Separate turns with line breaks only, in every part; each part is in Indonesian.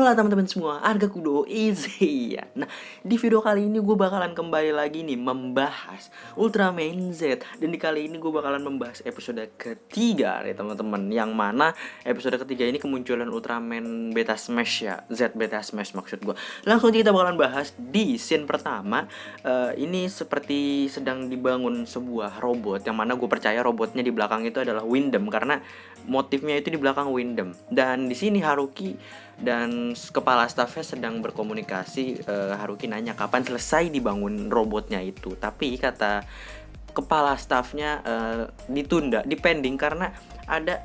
Halo teman-teman semua, Arga Kudo easy ya. Nah, di video kali ini gue bakalan kembali lagi nih membahas Ultraman Z. Dan di kali ini gue bakalan membahas episode ketiga ya teman-teman. Yang mana episode ketiga ini kemunculan Ultraman Beta Smash ya, Z Beta Smash maksud gue. Langsung kita bakalan bahas di scene pertama. Ini seperti sedang dibangun sebuah robot, yang mana gue percaya robotnya di belakang itu adalah Windem, karena motifnya itu di belakang Windem. Dan di sini Haruki dan kepala stafnya sedang berkomunikasi. Haruki nanya kapan selesai dibangun robotnya itu, tapi kata kepala stafnya ditunda, dipending karena ada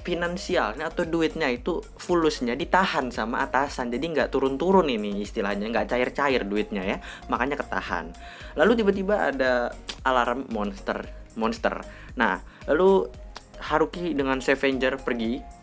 finansialnya atau duitnya itu fulusnya ditahan sama atasan, jadi nggak turun-turun, ini istilahnya nggak cair-cair duitnya ya, makanya ketahan. Lalu tiba-tiba ada alarm monster. Nah, lalu Haruki dengan Scavenger pergi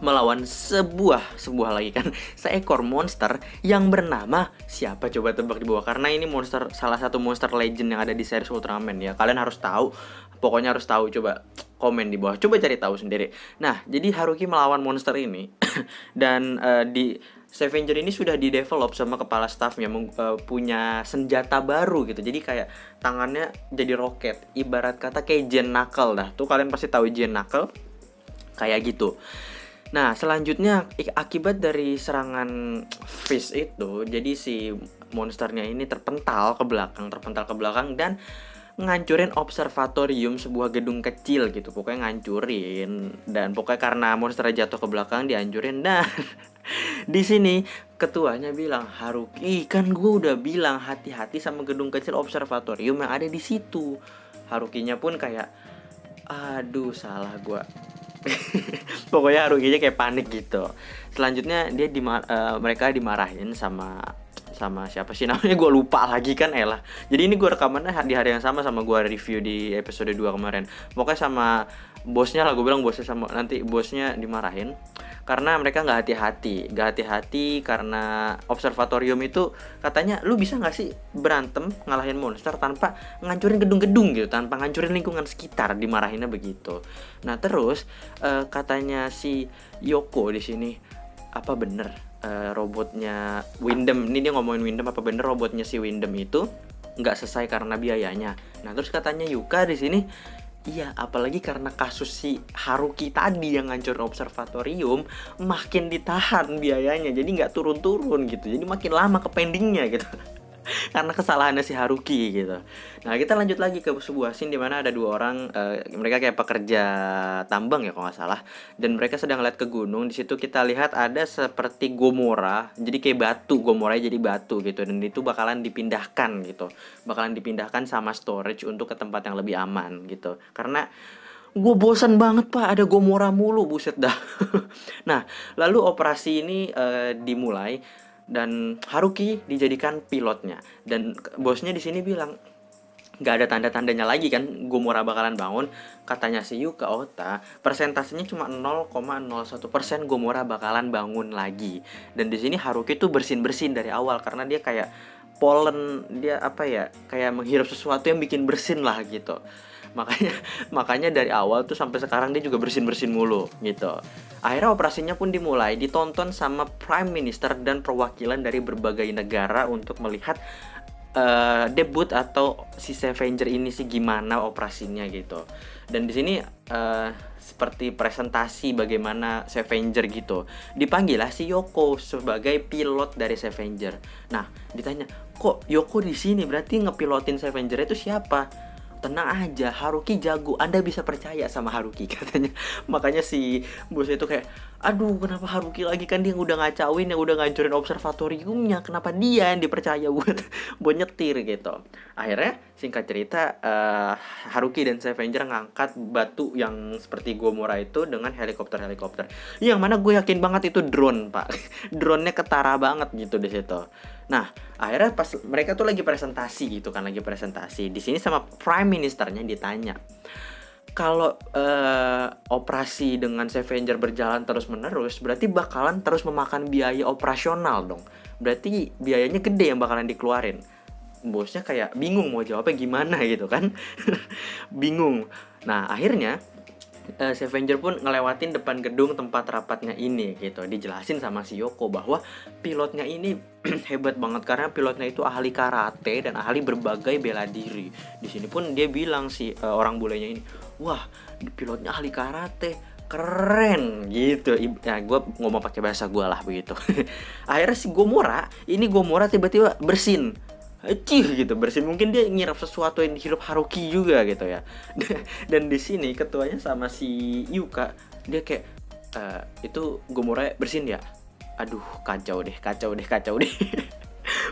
melawan sebuah lagi kan, seekor monster yang bernama siapa, coba tebak di bawah, karena ini monster, salah satu monster legend yang ada di series Ultraman ya. Kalian harus tahu, pokoknya harus tahu, coba komen di bawah, coba cari tahu sendiri. Nah, jadi Haruki melawan monster ini dan di Scavenger ini sudah di develop sama kepala staffnya, punya senjata baru gitu. Jadi kayak tangannya jadi roket, ibarat kata kayak Gen Knuckle dah. Tuh kalian pasti tahu Gen Knuckle kayak gitu. Nah, selanjutnya akibat dari serangan Fist itu, jadi si monsternya ini terpental ke belakang dan ngancurin observatorium, sebuah gedung kecil gitu. Pokoknya ngancurin, dan pokoknya karena monsternya jatuh ke belakang dihancurin. Dan di sini ketuanya bilang, Haruki, kan gue udah bilang hati-hati sama gedung kecil observatorium yang ada di situ. Harukinya pun kayak, aduh salah gue. Pokoknya Harukinya kayak panik gitu. Selanjutnya dia mereka dimarahin sama siapa sih namanya, gue lupa lagi kan, elah. Jadi ini gue rekamannya di hari yang sama gue review di episode 2 kemarin. Pokoknya sama bosnya lah, gue bilang bosnya, sama nanti bosnya dimarahin karena mereka nggak hati-hati karena observatorium itu katanya, lu bisa nggak sih berantem ngalahin monster tanpa ngancurin gedung-gedung gitu, tanpa ngancurin lingkungan sekitar, dimarahinnya begitu. Nah terus katanya si Yoko di sini, apa bener robotnya Windem, ini dia ngomongin Windem, apa bener robotnya si Windem itu nggak selesai karena biayanya. Nah terus katanya Yuka di sini, iya, apalagi karena kasus si Haruki tadi yang ngancurin observatorium, makin ditahan biayanya, jadi nggak turun-turun gitu, jadi makin lama ke pendingnya gitu. Karena kesalahannya si Haruki gitu. Nah kita lanjut lagi ke sebuah scene di mana ada dua orang, mereka kayak pekerja tambang ya kalau nggak salah, dan mereka sedang lihat ke gunung. Di situ kita lihat ada seperti Gomora, jadi kayak batu, Gomoranya jadi batu gitu, dan itu bakalan dipindahkan sama storage untuk ke tempat yang lebih aman gitu. Karena gue bosan banget pak, ada Gomora mulu, buset dah. Nah lalu operasi ini dimulai dan Haruki dijadikan pilotnya, dan bosnya di sini bilang nggak ada tanda-tandanya lagi kan Gomora bakalan bangun. Katanya si Yuka Ota, persentasenya cuma 0,01% Gomora bakalan bangun lagi. Dan di sini Haruki tuh bersin dari awal karena dia kayak pollen, dia apa ya, kayak menghirup sesuatu yang bikin bersin lah gitu. Makanya dari awal tuh sampai sekarang dia juga bersin mulu gitu. Akhirnya operasinya pun dimulai, ditonton sama Prime Minister dan perwakilan dari berbagai negara untuk melihat debut atau si Scavenger ini sih gimana operasinya gitu. Dan di sini seperti presentasi bagaimana Scavenger gitu. Dipanggil lah si Yoko sebagai pilot dari Scavenger. Nah, ditanya, "Kok Yoko di sini? Berarti ngepilotin Scavenger itu siapa?" "Tenang aja, Haruki jago, Anda bisa percaya sama Haruki," katanya. Makanya si bos itu kayak, aduh kenapa Haruki lagi, kan dia yang udah ngacauin, yang udah ngancurin observatoriumnya, kenapa dia yang dipercaya buat nyetir gitu. Akhirnya singkat cerita, Haruki dan Scavenger ngangkat batu yang seperti Gomora itu dengan helikopter, yang mana gue yakin banget itu drone pak. Drone-nya ketara banget gitu di situ. Nah akhirnya pas mereka tuh lagi presentasi gitu kan, di sini sama Prime Ministernya ditanya, kalau operasi dengan Scavenger berjalan terus menerus, berarti bakalan terus memakan biaya operasional dong, berarti biayanya gede yang bakalan dikeluarin. Bosnya kayak bingung mau jawabnya gimana gitu kan. Bingung. Nah akhirnya Scavenger pun ngelewatin depan gedung tempat rapatnya ini gitu. Dijelasin sama si Yoko bahwa pilotnya ini hebat banget karena pilotnya itu ahli karate dan ahli berbagai bela diri. Di sini pun dia bilang si orang bulenya ini, wah pilotnya ahli karate, keren gitu. Ya gue ngomong pakai bahasa gue lah begitu. Akhirnya si Gomora tiba-tiba bersin. Gitu bersin, mungkin dia ngirap sesuatu yang dihirup Haruki juga gitu ya. Dan di sini ketuanya sama si Yuka, dia kayak itu Gomora bersin ya, aduh kacau deh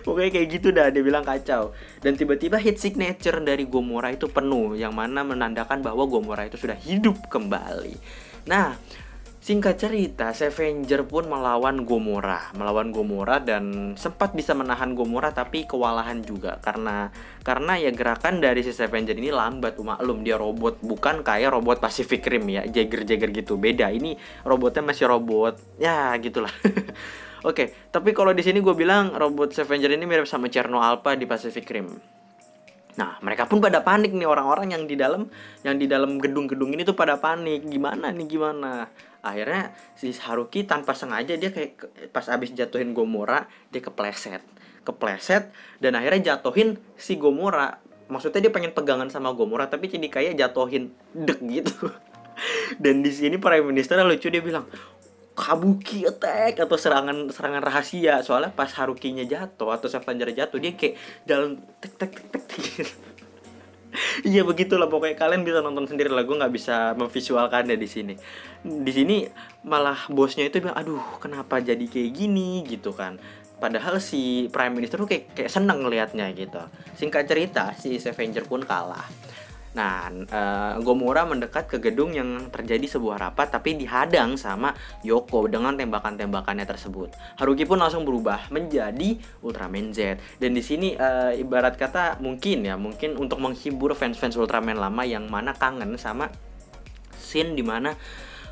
pokoknya kayak gitu dah, dia bilang kacau. Dan tiba-tiba hit signature dari Gomora itu penuh, yang mana menandakan bahwa Gomora itu sudah hidup kembali. Nah, singkat cerita, Scavenger pun melawan Gomora dan sempat bisa menahan Gomora, tapi kewalahan juga karena ya gerakan dari si Scavenger ini lambat. Maklum dia robot, bukan kayak robot Pacific Rim ya, Jagger gitu. Beda, ini robotnya masih robot. Ya, gitulah. Oke, tapi kalau di sini gue bilang robot Scavenger ini mirip sama Cherno Alpha di Pacific Rim. Nah, mereka pun pada panik nih, orang-orang yang di dalam gedung-gedung ini tuh pada panik. Gimana? Akhirnya si Haruki tanpa sengaja dia kayak pas abis jatuhin Gomora, dia kepleset dan akhirnya jatuhin si Gomora. Maksudnya dia pengen pegangan sama Gomora tapi jadi kayak jatuhin dek gitu. Dan di sini Prime Minister lucu, dia bilang Kabuki attack atau serangan rahasia. Soalnya pas Harukinya jatuh atau Scavenger jatuh, dia kayak jalan tek gitu. Iya begitulah pokoknya, kalian bisa nonton sendiri lah, gue nggak bisa memvisualkannya di sini. Di sini malah bosnya itu bilang, aduh kenapa jadi kayak gini gitu kan. Padahal si Prime Minister tuh kayak seneng ngelihatnya gitu. Singkat cerita, si Scavenger pun kalah. Nah, Gomora mendekat ke gedung yang terjadi sebuah rapat, tapi dihadang sama Yoko dengan tembakan-tembakannya tersebut. Haruki pun langsung berubah menjadi Ultraman Z. Dan di sini ibarat kata mungkin untuk menghibur fans-fans Ultraman lama yang mana kangen sama scene dimana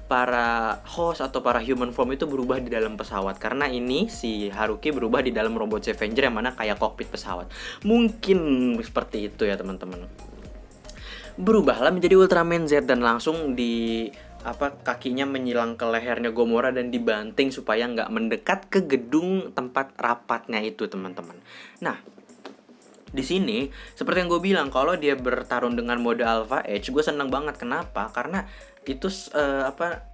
para host atau para human form itu berubah di dalam pesawat. Karena ini si Haruki berubah di dalam robot Scavenger yang mana kayak kokpit pesawat. Mungkin seperti itu ya teman-teman. Berubahlah menjadi Ultraman Z dan langsung kakinya menyilang ke lehernya Gomora dan dibanting supaya nggak mendekat ke gedung tempat rapatnya itu, teman-teman. Nah, di sini seperti yang gue bilang, kalau dia bertarung dengan mode Alpha Edge, gue seneng banget. Kenapa? Karena itu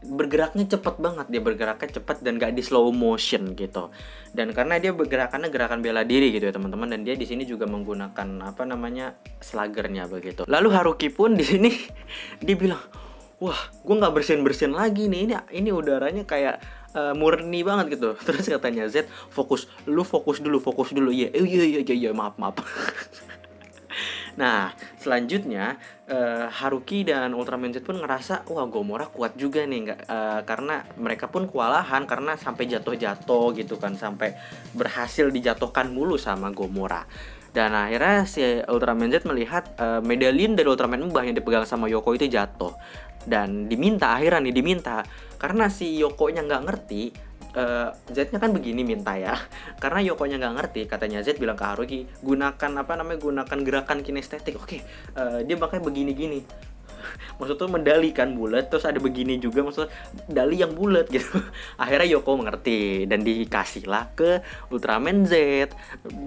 bergeraknya cepet banget, dia bergeraknya cepet dan gak di slow motion gitu. Dan karena dia gerakan bela diri gitu ya teman-teman, dan dia di sini juga menggunakan sluggernya begitu. Lalu Haruki pun di sini dia bilang, wah gue nggak bersin lagi nih, ini udaranya kayak murni banget gitu. Terus katanya Z, fokus dulu. Iya maaf. Nah, selanjutnya Haruki dan Ultraman Z pun ngerasa, wah Gomora kuat juga nih, karena mereka pun kewalahan karena sampai jatuh gitu kan, sampai berhasil dijatuhkan mulu sama Gomora. Dan akhirnya si Ultraman Z melihat medallion dari Ultraman Mbah yang dipegang sama Yoko itu jatuh. Dan diminta karena si Yokonya nggak ngerti. Z-nya kan begini minta ya, karena Yokonya nggak ngerti, katanya Z bilang ke Haruki, gunakan gerakan kinestetik. Oke, dia pakai begini maksudnya medali kan bulat, terus ada begini juga, maksudnya dali yang bulat gitu. Akhirnya Yoko mengerti dan dikasihlah ke Ultraman Z.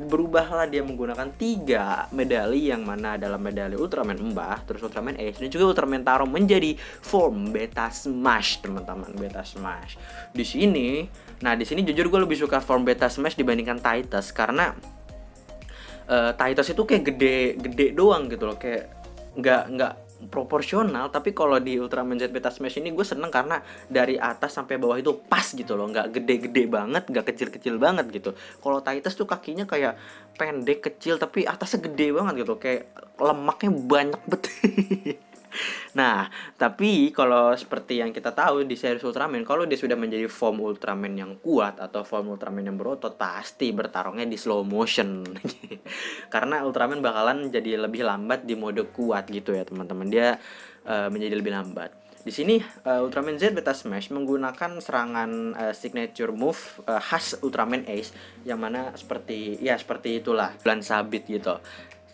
Berubahlah dia menggunakan 3 medali, yang mana adalah medali Ultraman Mbah, terus Ultraman Ace, dan juga Ultraman Taro menjadi form Beta Smash, teman-teman. Beta Smash. Di sini jujur gue lebih suka form Beta Smash dibandingkan Titus, karena Titus itu kayak gede doang gitu loh, kayak nggak proporsional. Tapi kalau di Ultraman Z Beta Smash ini gue seneng karena dari atas sampai bawah itu pas gitu loh, nggak gede-gede banget, nggak kecil-kecil banget gitu. Kalau Titus tuh kakinya kayak pendek kecil tapi atasnya gede banget gitu, kayak lemaknya banyak betul. Nah, tapi kalau seperti yang kita tahu di series Ultraman, kalau dia sudah menjadi form Ultraman yang kuat atau form Ultraman yang berotot, pasti bertarungnya di slow motion. Karena Ultraman bakalan jadi lebih lambat di mode kuat gitu ya teman-teman. Dia menjadi lebih lambat. Di sini Ultraman Z Beta Smash menggunakan serangan signature move khas Ultraman Ace, yang mana seperti itulah bulan sabit gitu.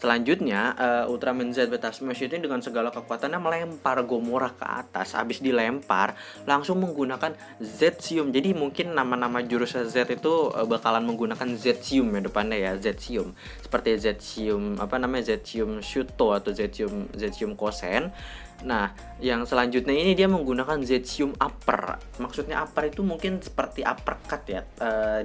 Selanjutnya Ultraman Z Beta Smash itu dengan segala kekuatannya melempar Gomora ke atas. Habis dilempar langsung menggunakan Zetsium. Jadi mungkin nama-nama jurus Z itu bakalan menggunakan Zetsium ya depannya ya, Zetsium. Seperti Zetsium Zetsium Shuto atau Zetsium Kosen. Nah, yang selanjutnya ini dia menggunakan Zetsium Upper. Maksudnya upper itu mungkin seperti uppercut ya,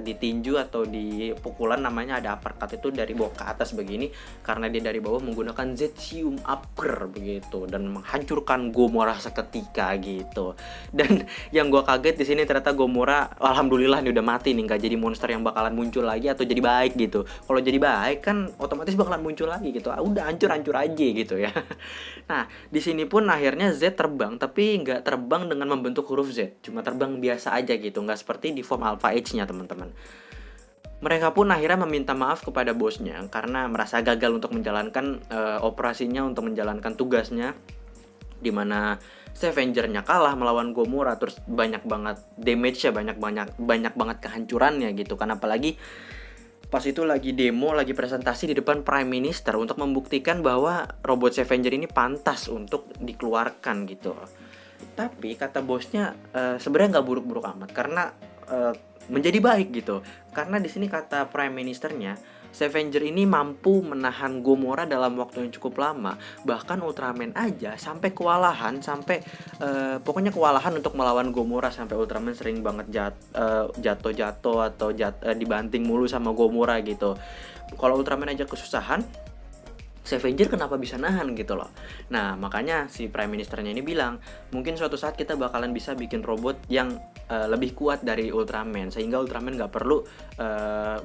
di tinju atau di pukulan namanya ada uppercut, itu dari bawah ke atas begini. Karena dia dari bawah menggunakan Zetsium Upper begitu dan menghancurkan Gomora seketika gitu. Dan yang gua kaget di sini ternyata Gomora alhamdulillah nih udah mati nih, nggak jadi monster yang bakalan muncul lagi atau jadi baik gitu. Kalau jadi baik kan otomatis bakalan muncul lagi gitu. Udah hancur-hancur aja gitu ya. Nah, di sini pun akhirnya Z terbang, tapi nggak terbang dengan membentuk huruf Z, cuma terbang biasa aja gitu, nggak seperti di form Alpha H-nya teman-teman. Mereka pun akhirnya meminta maaf kepada bosnya karena merasa gagal untuk menjalankan operasinya, untuk menjalankan tugasnya, dimana Scavenger-nya kalah melawan Gomora, terus banyak banget damage-nya, banyak banget kehancurannya gitu kan. Apalagi pas itu lagi demo, lagi presentasi di depan Prime Minister untuk membuktikan bahwa robot Scavenger ini pantas untuk dikeluarkan gitu. Tapi kata bosnya sebenarnya nggak buruk-buruk amat karena menjadi baik gitu. Karena di sini kata Prime Ministernya, Scavenger ini mampu menahan Gomora dalam waktu yang cukup lama. Bahkan Ultraman aja sampai kewalahan, pokoknya kewalahan untuk melawan Gomora, sampai Ultraman sering banget jatuh-jatuh atau dibanting mulu sama Gomora gitu. Kalau Ultraman aja kesusahan, Scavenger kenapa bisa nahan gitu loh. Nah, makanya si Prime Ministernya ini bilang, mungkin suatu saat kita bakalan bisa bikin robot yang lebih kuat dari Ultraman, sehingga Ultraman nggak perlu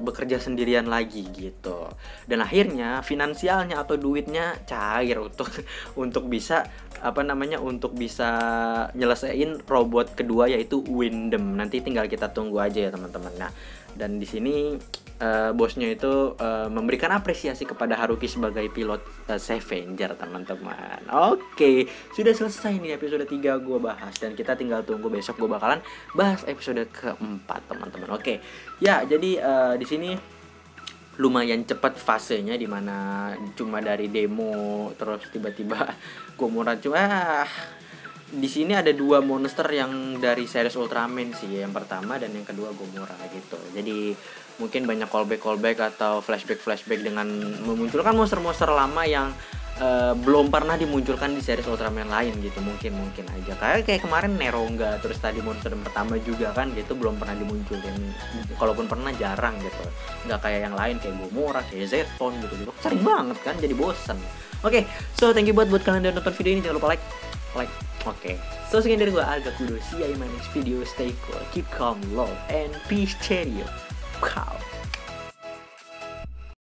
bekerja sendirian lagi gitu. Dan akhirnya finansialnya atau duitnya cair untuk bisa untuk bisa nyelesain robot kedua, yaitu Windem. Nanti tinggal kita tunggu aja ya teman-teman. Nah, dan di sini bosnya itu memberikan apresiasi kepada Haruki sebagai pilot Scavenger teman-teman. Oke, sudah selesai nih episode 3 gue bahas, dan kita tinggal tunggu besok gue bakalan bahas episode keempat teman-teman. Oke, ya jadi di sini lumayan cepat fasenya, dimana cuma dari demo terus tiba-tiba Gomora di sini ada 2 monster yang dari series Ultraman sih, yang pertama dan yang kedua Gomora gitu. Jadi mungkin banyak callback atau flashback dengan memunculkan monster-monster lama yang belum pernah dimunculkan di series Ultraman lain gitu. Mungkin aja kayak kemarin Neronga, terus tadi monster pertama juga kan gitu, belum pernah dimunculin. Kalaupun pernah jarang gitu, nggak kayak yang lain kayak Gomora, kayak Zeton gitu sering banget kan, jadi bosen. Oke, so thank you buat kalian yang nonton video ini. Jangan lupa like. Oke, so sekian dari gue, Alga Kudo. See you in my next video. Stay cool, keep calm, love, and peace, cheerio.